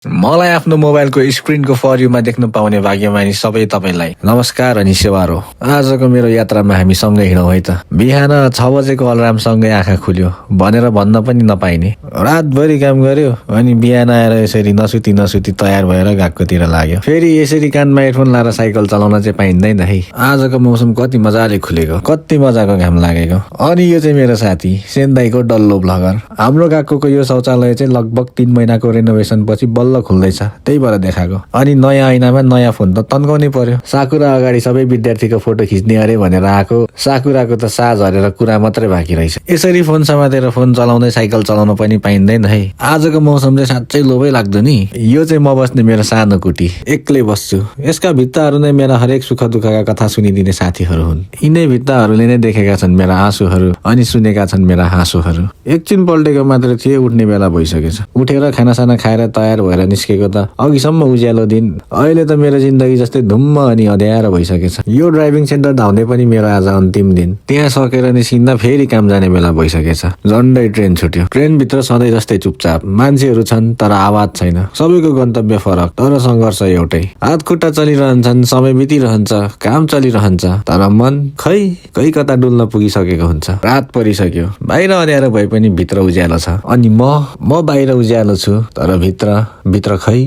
मलाई आफ्नो मोबाइलको स्क्रिनको फर देख्न पाउने भाग्यमानी सबै तपाईलाई नमस्कार अनि सेवार हो। आजको मेरो यात्रामा हामी सँगै हिँडौँ है त। बिहान 6 बजेको अलार्म सँगै आँखा खुल्यो भनेर भन्न पनि नपाइने। रातभरि काम गर्यो अनि बिहान आएर यसरी नसुती तयार भएर गएकोतिर लाग्यो। फेरि यसरी कानमा हेडफोन लाएर साइकल चलाउन चाहिँ पाइँदैन है। आजको मौसम कति मजाले खुलेको, कति मजाको घाम लागेको। अनि यो चाहिँ मेरो साथी सेन्दाईको डल्लो ब्लगर। हाम्रो गएको यो शौचालय चाहिँ लगभग 3 महिनाको रेनोभेसन पछि बल्ल खुल्दैछ, त्यही भएर देखाएको। अनि नयाँ ऐनामा नयाँ फोन त तन्काउनै पर्यो। साकुरा अगाडि सबै विद्यार्थीको फोटो खिच्ने अरे भनेर आएको। साकुराको त साज हरेर कुरा मात्रै बाँकी रहेछ। यसरी फोन समातेर फोन चलाउँदै साइकल चलाउन पनि पाइँदैन है। आजको मौसम चाहिँ साँच्चै लोभै लाग्दो नि। यो चाहिँ म बस्ने मेरो सानो कुटी, एक्लै बस्छु। यसका भित्ताहरू नै मेरा हरेक सुख दुःखका कथा सुनिदिने साथीहरू हुन्। यिनै भित्ताहरूले नै देखेका छन् मेरा आँसुहरू अनि सुनेका छन् मेरा हाँसोहरू। एकछिन पल्टेको मात्र थिए, उठ्ने बेला भइसकेछ। उठेर खानासाना खाएर तयार भएर निस्केको त अघिसम्म उज्यालो दिन। अहिले त मेरो जिन्दगी जस्तै धुम्म अनि अँध्यारो भइसकेछ। यो ड्राइभिङ सेन्टर धाउँदै पनि मेरो आज अन्तिम दिन। त्यहाँ सकेर निस्किँदा फेरि काम जाने बेला भइसकेछ। झन्डै ट्रेन छुट्यो। ट्रेनभित्र सधैँ जस्तै चुपचाप मान्छेहरू छन् तर आवाज छैन। सबैको गन्तव्य फरक तर सङ्घर्ष एउटै। हात खुट्टा चलिरहन्छन्, समय बितिरहन्छ, काम चलिरहन्छ, तर मन खै कता डुल्न पुगिसकेको हुन्छ। रात परिसक्यो, बाहिर अँध्यारो भए पनि भित्र उज्यालो छ। अनि म बाहिर उज्यालो छु तर भित्र खै